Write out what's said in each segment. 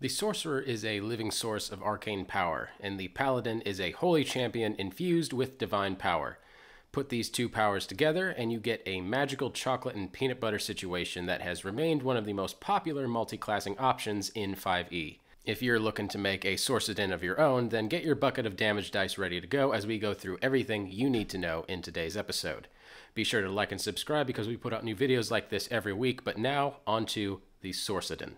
The Sorcerer is a living source of arcane power, and the Paladin is a holy champion infused with divine power. Put these two powers together, and you get a magical chocolate and peanut butter situation that has remained one of the most popular multiclassing options in 5e. If you're looking to make a Sorcadin of your own, then get your bucket of damage dice ready to go as we go through everything you need to know in today's episode. Be sure to like and subscribe because we put out new videos like this every week, but now, on to the Sorcadin.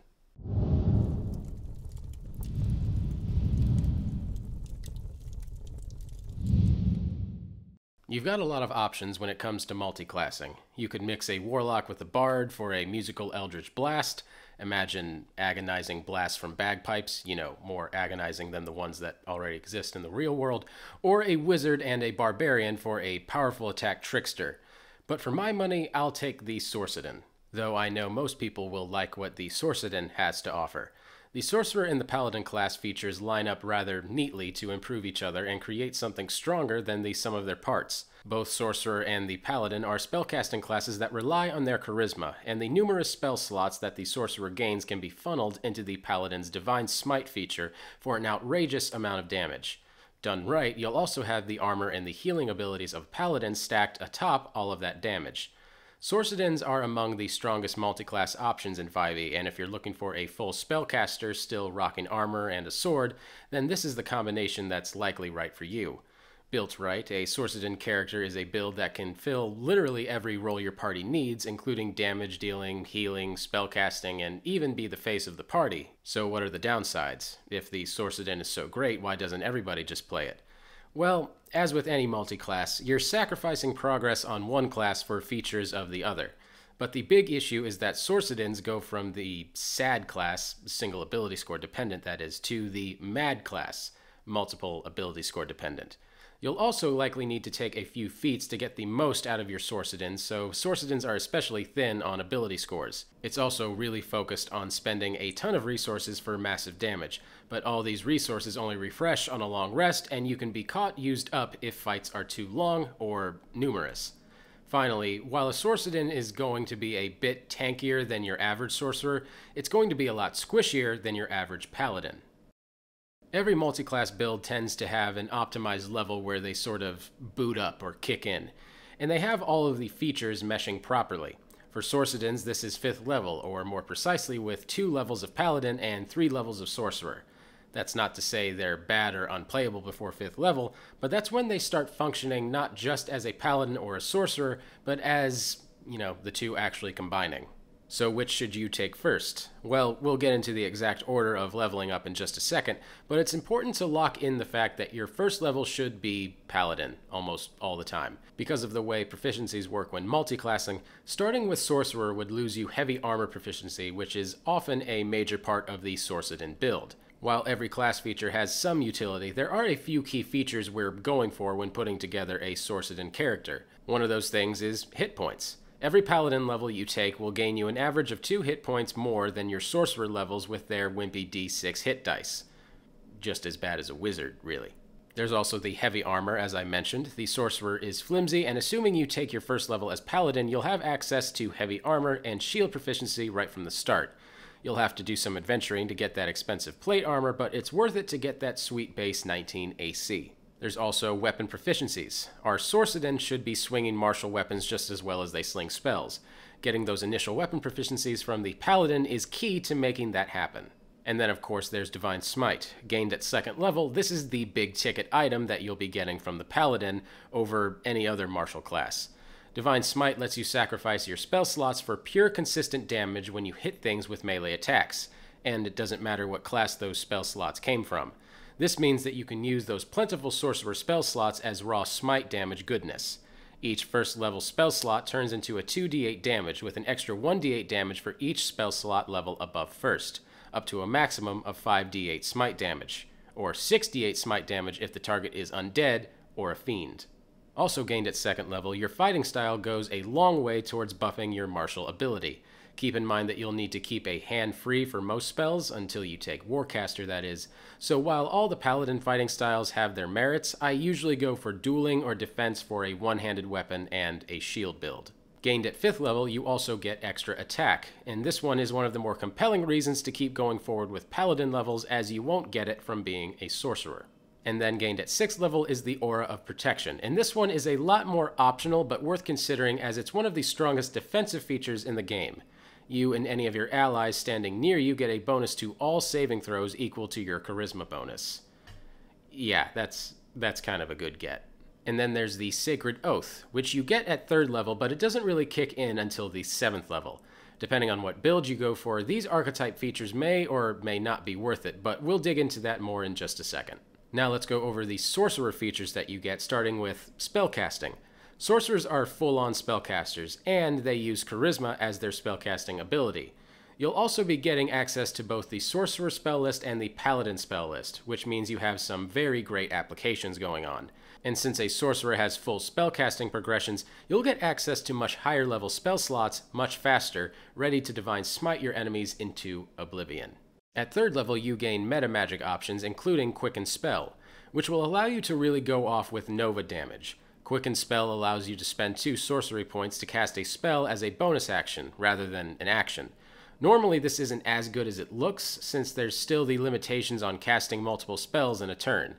You've got a lot of options when it comes to multiclassing. You could mix a warlock with a bard for a musical eldritch blast. Imagine agonizing blasts from bagpipes, more agonizing than the ones that already exist in the real world. Or a wizard and a barbarian for a powerful attack trickster. But for my money, I'll take the Sorcadin, though I know most people will like what the Sorcadin has to offer. The Sorcerer and the Paladin class features line up rather neatly to improve each other and create something stronger than the sum of their parts. Both Sorcerer and the Paladin are spellcasting classes that rely on their charisma, and the numerous spell slots that the Sorcerer gains can be funneled into the Paladin's Divine Smite feature for an outrageous amount of damage. Done right, you'll also have the armor and the healing abilities of Paladin stacked atop all of that damage. Sorcadins are among the strongest multiclass options in 5e, and if you're looking for a full spellcaster still rocking armor and a sword, then this is the combination that's likely right for you. Built right, a Sorcadin character is a build that can fill literally every role your party needs, including damage dealing, healing, spellcasting, and even be the face of the party. So what are the downsides? If the Sorcadin is so great, why doesn't everybody just play it? Well, as with any multiclass, you're sacrificing progress on one class for features of the other. But the big issue is that Sorcadins go from the SAD class, single ability score dependent that is, to the MAD class, multiple ability score dependent. You'll also likely need to take a few feats to get the most out of your Sorcadins, so Sorcadins are especially thin on ability scores. It's also really focused on spending a ton of resources for massive damage, but all these resources only refresh on a long rest, and you can be caught used up if fights are too long or numerous. Finally, while a Sorcadin is going to be a bit tankier than your average Sorcerer, it's going to be a lot squishier than your average Paladin. Every multiclass build tends to have an optimized level where they sort of boot up or kick in, and they have all of the features meshing properly. For Sorcadins, this is 5th level, or more precisely with 2 levels of Paladin and 3 levels of Sorcerer. That's not to say they're bad or unplayable before 5th level, but that's when they start functioning not just as a Paladin or a Sorcerer, but as, the two actually combining. So which should you take first? Well, we'll get into the exact order of leveling up in just a second, but it's important to lock in the fact that your first level should be Paladin almost all the time. Because of the way proficiencies work when multiclassing, starting with Sorcerer would lose you heavy armor proficiency, which is often a major part of the Sorcadin build. While every class feature has some utility, there are a few key features we're going for when putting together a Sorcadin character. One of those things is hit points. Every Paladin level you take will gain you an average of 2 hit points more than your Sorcerer levels with their wimpy d6 hit dice. Just as bad as a wizard, really. There's also the heavy armor, as I mentioned. The Sorcerer is flimsy, and assuming you take your first level as Paladin, you'll have access to heavy armor and shield proficiency right from the start. You'll have to do some adventuring to get that expensive plate armor, but it's worth it to get that sweet base 19 AC. There's also weapon proficiencies. Our Sorcadin should be swinging martial weapons just as well as they sling spells. Getting those initial weapon proficiencies from the Paladin is key to making that happen. And then of course there's Divine Smite. Gained at 2nd level, this is the big ticket item that you'll be getting from the Paladin over any other martial class. Divine Smite lets you sacrifice your spell slots for pure consistent damage when you hit things with melee attacks, and it doesn't matter what class those spell slots came from. This means that you can use those plentiful Sorcerer spell slots as raw smite damage goodness. Each first level spell slot turns into a 2d8 damage with an extra 1d8 damage for each spell slot level above first, up to a maximum of 5d8 smite damage, or 6d8 smite damage if the target is undead or a fiend. Also gained at 2nd level, your fighting style goes a long way towards buffing your martial ability. Keep in mind that you'll need to keep a hand free for most spells, until you take Warcaster that is. So while all the Paladin fighting styles have their merits, I usually go for dueling or defense for a one-handed weapon and a shield build. Gained at 5th level, you also get extra attack, and this one is one of the more compelling reasons to keep going forward with Paladin levels, as you won't get it from being a Sorcerer. And then gained at 6th level is the Aura of Protection, and this one is a lot more optional but worth considering, as it's one of the strongest defensive features in the game. You and any of your allies standing near you get a bonus to all saving throws equal to your Charisma bonus. Yeah, that's kind of a good get. And then there's the Sacred Oath, which you get at 3rd level, but it doesn't really kick in until the 7th level. Depending on what build you go for, these archetype features may or may not be worth it, but we'll dig into that more in just a second. Now let's go over the Sorcerer features that you get, starting with spellcasting. Sorcerers are full-on spellcasters, and they use Charisma as their spellcasting ability. You'll also be getting access to both the Sorcerer spell list and the Paladin spell list, which means you have some very great applications going on. And since a Sorcerer has full spellcasting progressions, you'll get access to much higher level spell slots much faster, ready to Divine Smite your enemies into oblivion. At 3rd level, you gain meta magic options, including Quicken Spell, which will allow you to really go off with Nova damage. Quicken Spell allows you to spend 2 sorcery points to cast a spell as a bonus action, rather than an action. Normally, this isn't as good as it looks, since there's still the limitations on casting multiple spells in a turn.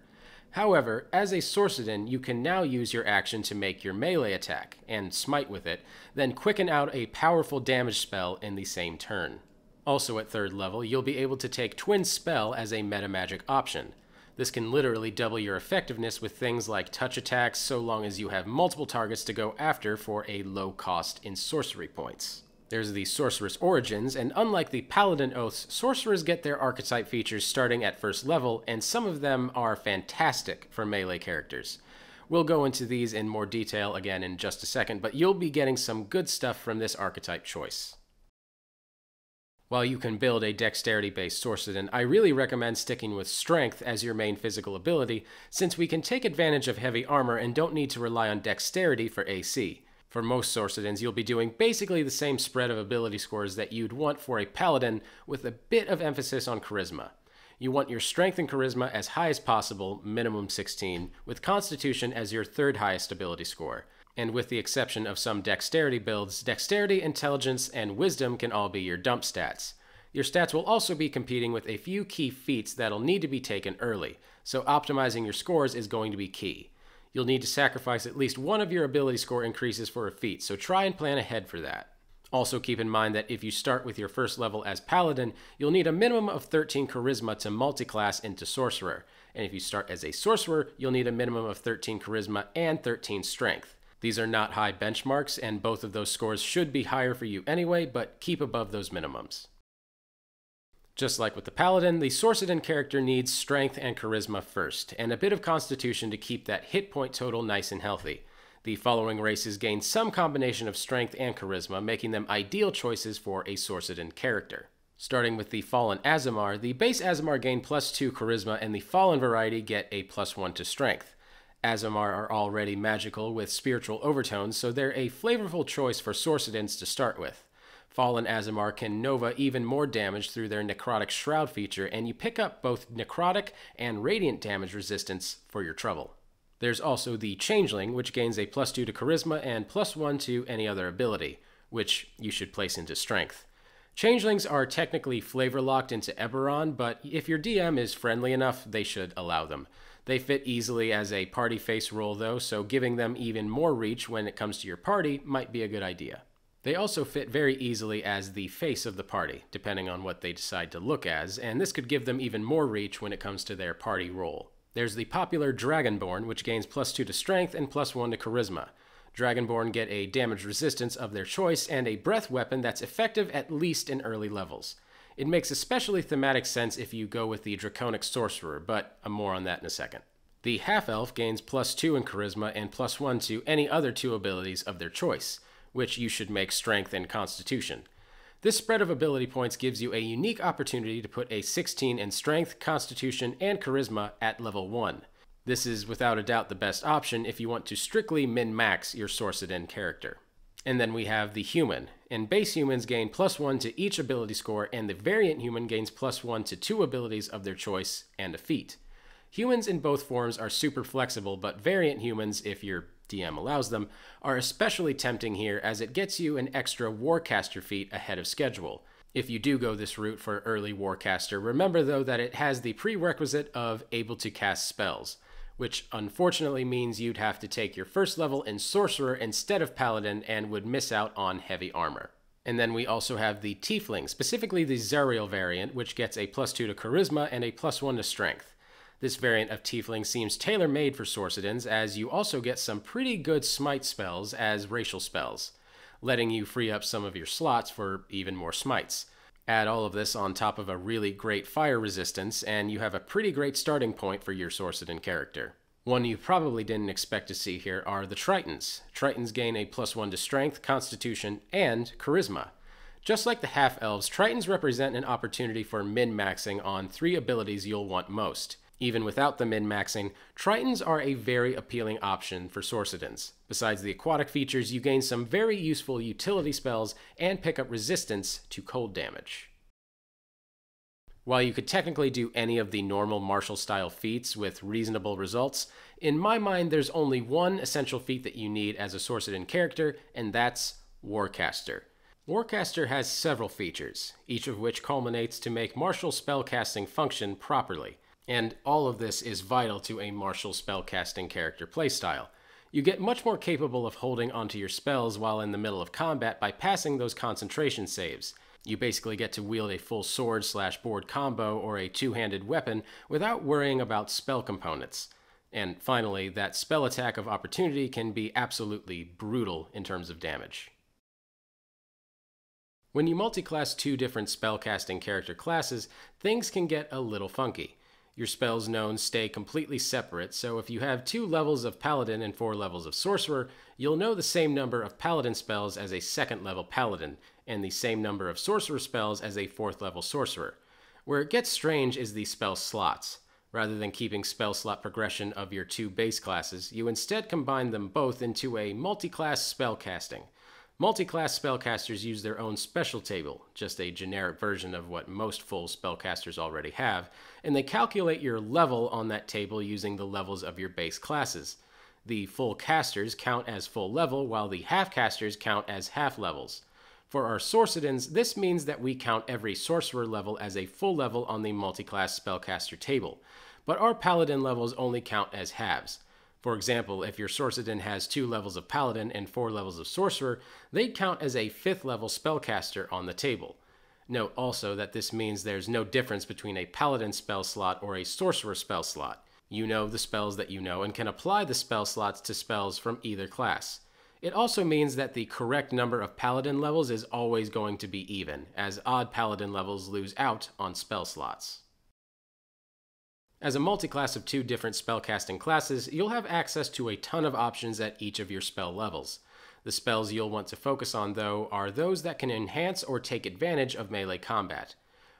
However, as a Sorcadin, you can now use your action to make your melee attack, and smite with it, then quicken out a powerful damage spell in the same turn. Also at 3rd level, you'll be able to take Twin Spell as a meta magic option. This can literally double your effectiveness with things like touch attacks, so long as you have multiple targets to go after for a low cost in sorcery points. There's the Sorceress Origins, and unlike the Paladin Oaths, Sorcerers get their archetype features starting at 1st level, and some of them are fantastic for melee characters. We'll go into these in more detail again in just a second, but you'll be getting some good stuff from this archetype choice. While you can build a dexterity-based Sorcadin, I really recommend sticking with Strength as your main physical ability, since we can take advantage of heavy armor and don't need to rely on dexterity for AC. For most Sorcadins, you'll be doing basically the same spread of ability scores that you'd want for a Paladin, with a bit of emphasis on Charisma. You want your Strength and Charisma as high as possible, minimum 16, with Constitution as your 3rd highest ability score. And with the exception of some Dexterity builds, Dexterity, Intelligence, and Wisdom can all be your dump stats. Your stats will also be competing with a few key feats that'll need to be taken early, so optimizing your scores is going to be key. You'll need to sacrifice at least one of your ability score increases for a feat, so try and plan ahead for that. Also keep in mind that if you start with your 1st level as Paladin, you'll need a minimum of 13 Charisma to multiclass into Sorcerer, and if you start as a Sorcerer, you'll need a minimum of 13 Charisma and 13 Strength. These are not high benchmarks, and both of those scores should be higher for you anyway, but keep above those minimums. Just like with the Paladin, the Sorcadin character needs Strength and Charisma first, and a bit of Constitution to keep that hit point total nice and healthy. The following races gain some combination of Strength and Charisma, making them ideal choices for a Sorcadin character. Starting with the Fallen Aasimar, the base Aasimar gain +2 Charisma, and the Fallen variety get a +1 to Strength. Aasimar are already magical with spiritual overtones, so they're a flavorful choice for Sorcadins to start with. Fallen Aasimar can Nova even more damage through their Necrotic Shroud feature, and you pick up both Necrotic and Radiant damage resistance for your trouble. There's also the Changeling, which gains a +2 to Charisma and +1 to any other ability, which you should place into Strength. Changelings are technically flavor locked into Eberron, but if your DM is friendly enough, they should allow them. They fit easily as a party face role though, so giving them even more reach when it comes to your party might be a good idea. They also fit very easily as the face of the party, depending on what they decide to look as, and this could give them even more reach when it comes to their party role. There's the popular Dragonborn, which gains +2 to Strength and +1 to Charisma. Dragonborn get a damage resistance of their choice and a breath weapon that's effective at least in early levels. It makes especially thematic sense if you go with the Draconic Sorcerer, but more on that in a second. The Half-Elf gains +2 in Charisma and +1 to any other 2 abilities of their choice, which you should make Strength and Constitution. This spread of ability points gives you a unique opportunity to put a 16 in Strength, Constitution, and Charisma at level 1. This is without a doubt the best option if you want to strictly min-max your Sorcadin character. And then we have the Human, and base humans gain +1 to each ability score, and the variant human gains +1 to 2 abilities of their choice and a feat. Humans in both forms are super flexible, but variant humans, if you're DM allows them, are especially tempting here as it gets you an extra Warcaster feat ahead of schedule. If you do go this route for early Warcaster, remember though that it has the prerequisite of able to cast spells, which unfortunately means you'd have to take your first level in Sorcerer instead of Paladin and would miss out on heavy armor. And then we also have the Tiefling, specifically the Zerial variant, which gets a +2 to Charisma and a +1 to Strength. This variant of Tiefling seems tailor-made for Sorcadins, as you also get some pretty good smite spells as racial spells, letting you free up some of your slots for even more smites. Add all of this on top of a really great fire resistance, and you have a pretty great starting point for your Sorcadin character. One you probably didn't expect to see here are the Tritons. Tritons gain a +1 to Strength, Constitution, and Charisma. Just like the Half-Elves, Tritons represent an opportunity for min-maxing on 3 abilities you'll want most. Even without the min-maxing, Tritons are a very appealing option for Sorcadins. Besides the aquatic features, you gain some very useful utility spells and pick up resistance to cold damage. While you could technically do any of the normal martial-style feats with reasonable results, in my mind there's only one essential feat that you need as a Sorcadin character, and that's Warcaster. Warcaster has several features, each of which culminates to make martial spellcasting function properly. And all of this is vital to a martial spellcasting character playstyle. You get much more capable of holding onto your spells while in the middle of combat by passing those concentration saves. You basically get to wield a full sword/board combo or a two-handed weapon without worrying about spell components. And finally, that spell attack of opportunity can be absolutely brutal in terms of damage. When you multiclass 2 different spellcasting character classes, things can get a little funky. Your spells known stay completely separate, so if you have 2 levels of Paladin and 4 levels of Sorcerer, you'll know the same number of Paladin spells as a 2nd level Paladin, and the same number of Sorcerer spells as a 4th level Sorcerer. Where it gets strange is the spell slots. Rather than keeping spell slot progression of your 2 base classes, you instead combine them both into a multi-class spellcasting. Multi-class spellcasters use their own special table, just a generic version of what most full spellcasters already have, and they calculate your level on that table using the levels of your base classes. The full casters count as full level, while the half casters count as half levels. For our Sorcadins, this means that we count every Sorcerer level as a full level on the multi-class spellcaster table, but our Paladin levels only count as halves. For example, if your Sorcadin has 2 levels of Paladin and 4 levels of Sorcerer, they'd count as a 5th level spellcaster on the table. Note also that this means there's no difference between a Paladin spell slot or a Sorcerer spell slot. You know the spells that you know and can apply the spell slots to spells from either class. It also means that the correct number of Paladin levels is always going to be even, as odd Paladin levels lose out on spell slots. As a multiclass of 2 different spellcasting classes, you'll have access to a ton of options at each of your spell levels. The spells you'll want to focus on, though, are those that can enhance or take advantage of melee combat.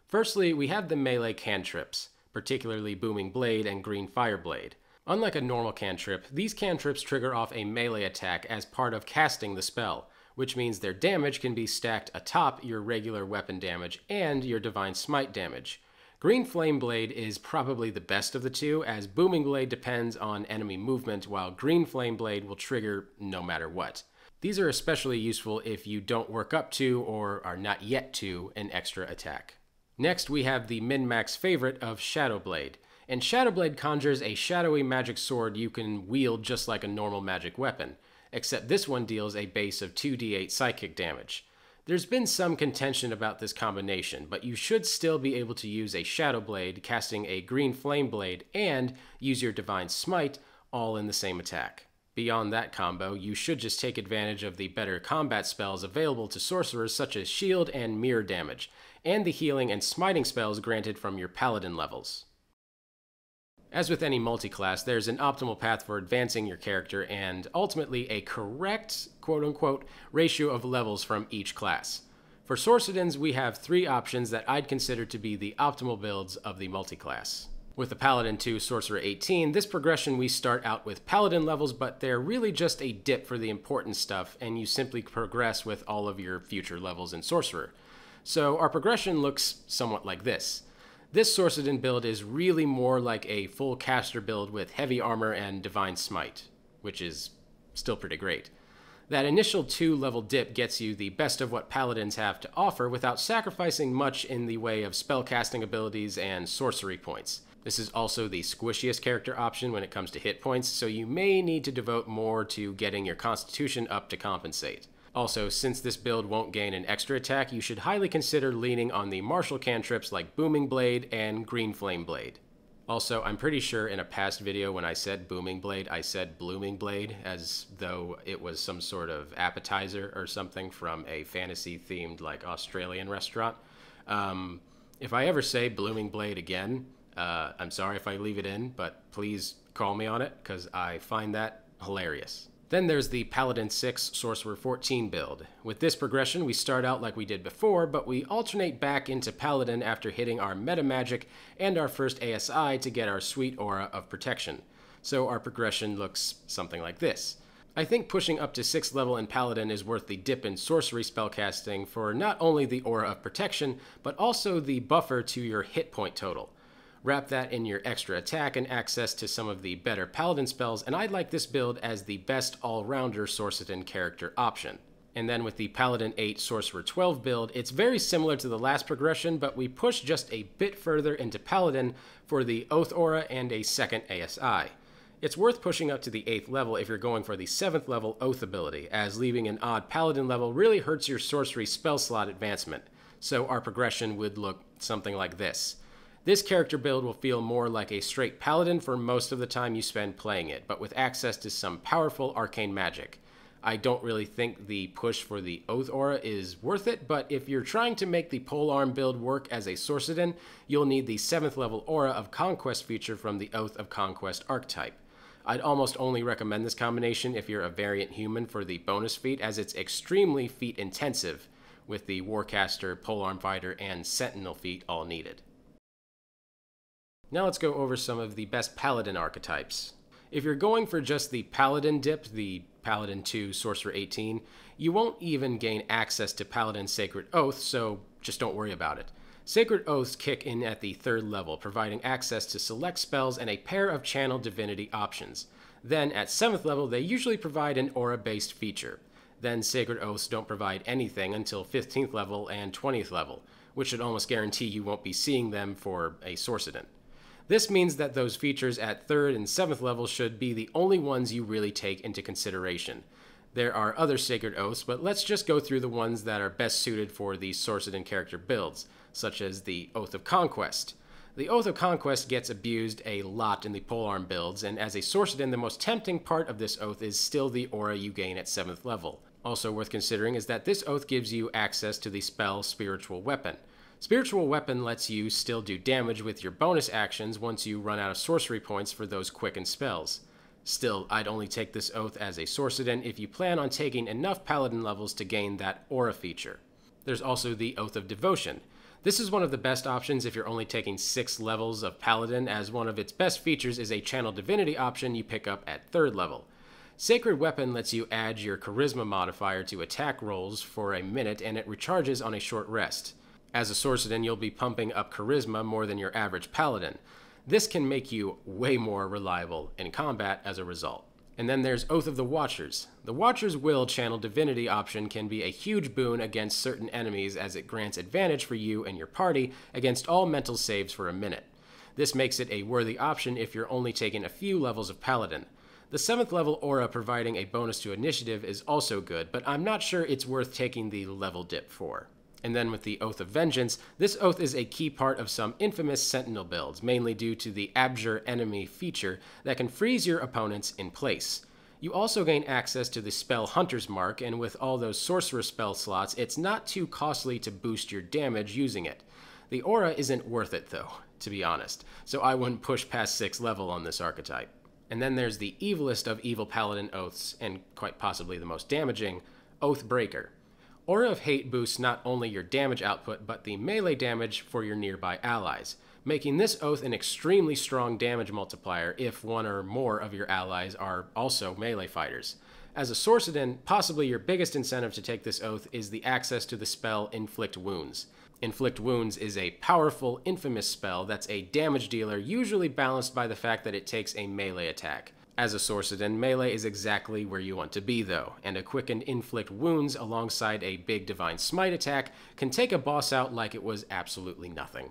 Firstly, we have the melee cantrips, particularly Booming Blade and Green Fire Blade. Unlike a normal cantrip, these cantrips trigger off a melee attack as part of casting the spell, which means their damage can be stacked atop your regular weapon damage and your Divine Smite damage. Green Flame Blade is probably the best of the 2, as Booming Blade depends on enemy movement, while Green Flame Blade will trigger no matter what. These are especially useful if you don't work up to, or are not yet to, an extra attack. Next, we have the min-max favorite of Shadow Blade, and Shadow Blade conjures a shadowy magic sword you can wield just like a normal magic weapon, except this one deals a base of 2d8 psychic damage. There's been some contention about this combination, but you should still be able to use a Shadow Blade, casting a Green Flame Blade, and use your Divine Smite, all in the same attack. Beyond that combo, you should just take advantage of the better combat spells available to sorcerers such as Shield and Mirror Damage, and the healing and smiting spells granted from your Paladin levels. As with any multiclass, there's an optimal path for advancing your character and ultimately a correct, quote-unquote, ratio of levels from each class. For Sorcadins, we have 3 options that I'd consider to be the optimal builds of the multiclass. With the Paladin 2 Sorcerer 18, this progression we start out with Paladin levels, but they're really just a dip for the important stuff, and you simply progress with all of your future levels in Sorcerer. So our progression looks somewhat like this. This Sorcadin build is really more like a full caster build with heavy armor and Divine Smite, which is still pretty great. That initial 2-level dip gets you the best of what paladins have to offer without sacrificing much in the way of spellcasting abilities and sorcery points. This is also the squishiest character option when it comes to hit points, so you may need to devote more to getting your constitution up to compensate. Also, since this build won't gain an extra attack, you should highly consider leaning on the martial cantrips like Booming Blade and Green Flame Blade. Also, I'm pretty sure in a past video when I said Booming Blade, I said Blooming Blade, as though it was some sort of appetizer or something from a fantasy-themed, like, Australian restaurant. If I ever say Blooming Blade again, I'm sorry if I leave it in, but please call me on it, because I find that hilarious. Then there's the Paladin 6, Sorcerer 14 build. With this progression, we start out like we did before, but we alternate back into Paladin after hitting our meta magic and our first ASI to get our sweet aura of protection. So our progression looks something like this. I think pushing up to 6th level in Paladin is worth the dip in sorcery spellcasting for not only the aura of protection, but also the buffer to your hit point total. Wrap that in your extra attack and access to some of the better Paladin spells, and I'd like this build as the best all-rounder Sorcadin character option. And then with the Paladin 8 Sorcerer 12 build, it's very similar to the last progression, but we push just a bit further into Paladin for the Oath Aura and a second ASI. It's worth pushing up to the 8th level if you're going for the 7th level Oath ability, as leaving an odd Paladin level really hurts your sorcery spell slot advancement. So our progression would look something like this. This character build will feel more like a straight Paladin for most of the time you spend playing it, but with access to some powerful arcane magic. I don't really think the push for the Oath Aura is worth it, but if you're trying to make the Polearm build work as a Sorcadin, you'll need the 7th level Aura of Conquest feature from the Oath of Conquest archetype. I'd almost only recommend this combination if you're a variant human for the bonus feat, as it's extremely feat intensive, with the Warcaster, Polearm Fighter, and Sentinel feat all needed. Now let's go over some of the best Paladin archetypes. If you're going for just the Paladin dip, the Paladin 2 Sorcerer 18, you won't even gain access to Paladin Sacred Oath, so just don't worry about it. Sacred Oaths kick in at the 3rd level, providing access to select spells and a pair of Channel Divinity options. Then at 7th level, they usually provide an aura-based feature. Then Sacred Oaths don't provide anything until 15th level and 20th level, which should almost guarantee you won't be seeing them for a Sorcadin. This means that those features at 3rd and 7th level should be the only ones you really take into consideration. There are other Sacred Oaths, but let's just go through the ones that are best suited for the Sorcadin character builds, such as the Oath of Conquest. The Oath of Conquest gets abused a lot in the Polearm builds, and as a Sorcadin, the most tempting part of this oath is still the aura you gain at 7th level. Also worth considering is that this oath gives you access to the spell Spiritual Weapon. Spiritual Weapon lets you still do damage with your bonus actions once you run out of sorcery points for those quickened spells. Still, I'd only take this oath as a Sorcadin if you plan on taking enough Paladin levels to gain that aura feature. There's also the Oath of Devotion. This is one of the best options if you're only taking 6 levels of Paladin, as one of its best features is a Channel Divinity option you pick up at 3rd level. Sacred Weapon lets you add your Charisma modifier to attack rolls for a minute, and it recharges on a short rest. As a Sorcadin, you'll be pumping up Charisma more than your average Paladin. This can make you way more reliable in combat as a result. And then there's Oath of the Watchers. The Watcher's Will Channel Divinity option can be a huge boon against certain enemies, as it grants advantage for you and your party against all mental saves for a minute. This makes it a worthy option if you're only taking a few levels of Paladin. The 7th level aura providing a bonus to initiative is also good, but I'm not sure it's worth taking the level dip for. And then with the Oath of Vengeance, this oath is a key part of some infamous Sentinel builds, mainly due to the Abjure Enemy feature that can freeze your opponents in place. You also gain access to the spell Hunter's Mark, and with all those sorcerer spell slots, it's not too costly to boost your damage using it. The aura isn't worth it though, to be honest, so I wouldn't push past 6th level on this archetype. And then there's the evilest of evil Paladin oaths, and quite possibly the most damaging, Oathbreaker. Aura of Hate boosts not only your damage output, but the melee damage for your nearby allies, making this oath an extremely strong damage multiplier if one or more of your allies are also melee fighters. As a Sorcadin, possibly your biggest incentive to take this oath is the access to the spell Inflict Wounds. Inflict Wounds is a powerful, infamous spell that's a damage dealer, usually balanced by the fact that it takes a melee attack. As a Sorcadin, melee is exactly where you want to be though, and a quicken inflict wounds alongside a big divine smite attack can take a boss out like it was absolutely nothing.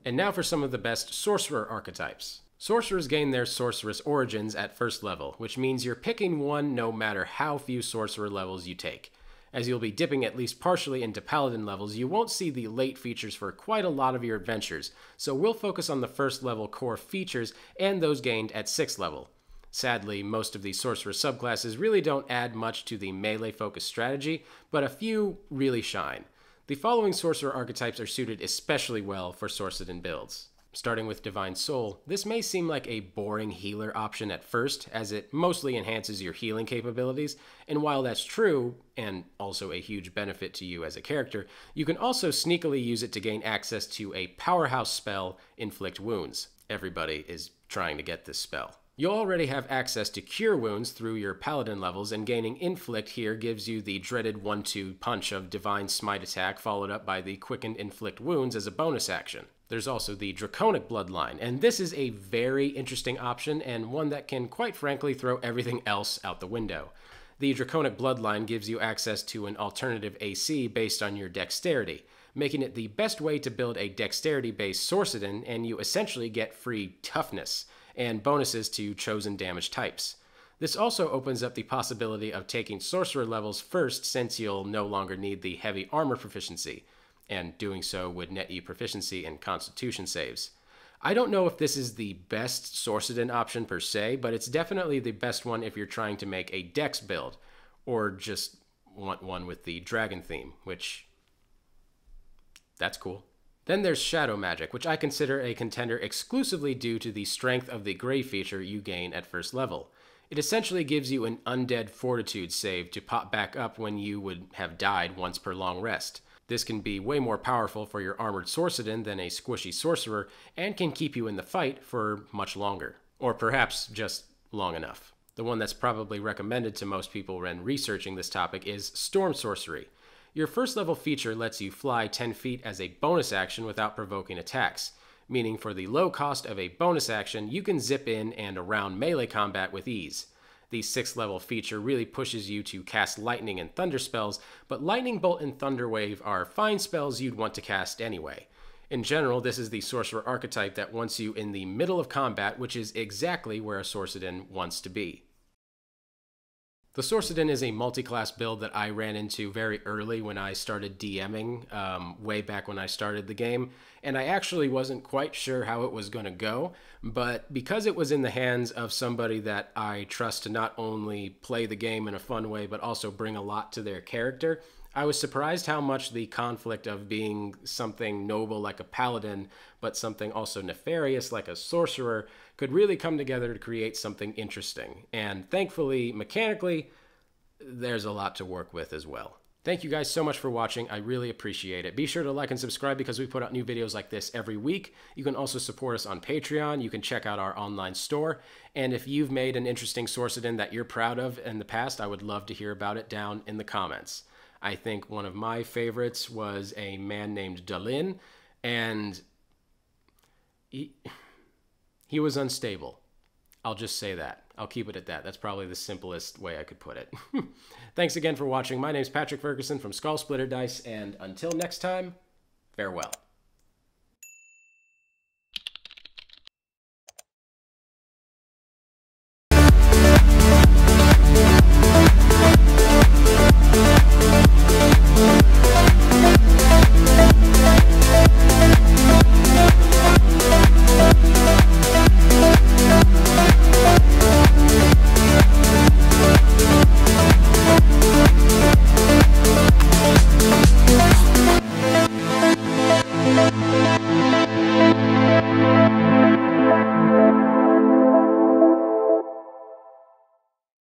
And now for some of the best Sorcerer archetypes. Sorcerers gain their sorceress origins at first level, which means you're picking one no matter how few sorcerer levels you take. As you'll be dipping at least partially into Paladin levels, you won't see the late features for quite a lot of your adventures, so we'll focus on the first level core features and those gained at 6th level. Sadly, most of these sorcerer subclasses really don't add much to the melee-focused strategy, but a few really shine. The following sorcerer archetypes are suited especially well for Sorcadin builds. Starting with Divine Soul, this may seem like a boring healer option at first, as it mostly enhances your healing capabilities, and while that's true, and also a huge benefit to you as a character, you can also sneakily use it to gain access to a powerhouse spell, Inflict Wounds. Everybody is trying to get this spell. You'll already have access to Cure Wounds through your Paladin levels, and gaining Inflict here gives you the dreaded 1-2 punch of Divine Smite attack followed up by the Quickened Inflict Wounds as a bonus action. There's also the Draconic Bloodline, and this is a very interesting option and one that can quite frankly throw everything else out the window. The Draconic Bloodline gives you access to an alternative AC based on your dexterity, making it the best way to build a dexterity-based Sorcadin, and you essentially get free toughness and bonuses to chosen damage types. This also opens up the possibility of taking sorcerer levels first, since you'll no longer need the heavy armor proficiency, and doing so would net you proficiency in constitution saves. I don't know if this is the best Sorcadin option per se, but it's definitely the best one if you're trying to make a dex build, or just want one with the dragon theme, which, that's cool. Then there's Shadow Magic, which I consider a contender exclusively due to the strength of the Grave feature you gain at first level. It essentially gives you an undead fortitude save to pop back up when you would have died once per long rest. This can be way more powerful for your armored Sorcadin than a squishy sorcerer, and can keep you in the fight for much longer. Or perhaps just long enough. The one that's probably recommended to most people when researching this topic is Storm Sorcery. Your first level feature lets you fly 10 feet as a bonus action without provoking attacks, meaning for the low cost of a bonus action, you can zip in and around melee combat with ease. The 6th level feature really pushes you to cast lightning and thunder spells, but Lightning Bolt and Thunder Wave are fine spells you'd want to cast anyway. In general, this is the sorcerer archetype that wants you in the middle of combat, which is exactly where a Sorcadin wants to be. The Sorcadin is a multi-class build that I ran into very early when I started DMing, way back when I started the game, and I actually wasn't quite sure how it was going to go, but because it was in the hands of somebody that I trust to not only play the game in a fun way, but also bring a lot to their character, I was surprised how much the conflict of being something noble like a Paladin, but something also nefarious like a Sorcerer, could really come together to create something interesting. And thankfully, mechanically, there's a lot to work with as well. Thank you guys so much for watching. I really appreciate it. Be sure to like and subscribe because we put out new videos like this every week. You can also support us on Patreon. You can check out our online store. And if you've made an interesting Sorcadin that you're proud of in the past, I would love to hear about it down in the comments. I think one of my favorites was a man named Dalin, and he was unstable. I'll just say that. I'll keep it at that. That's probably the simplest way I could put it. Thanks again for watching. My name's Patrick Ferguson from Skull Splitter Dice, and until next time, farewell.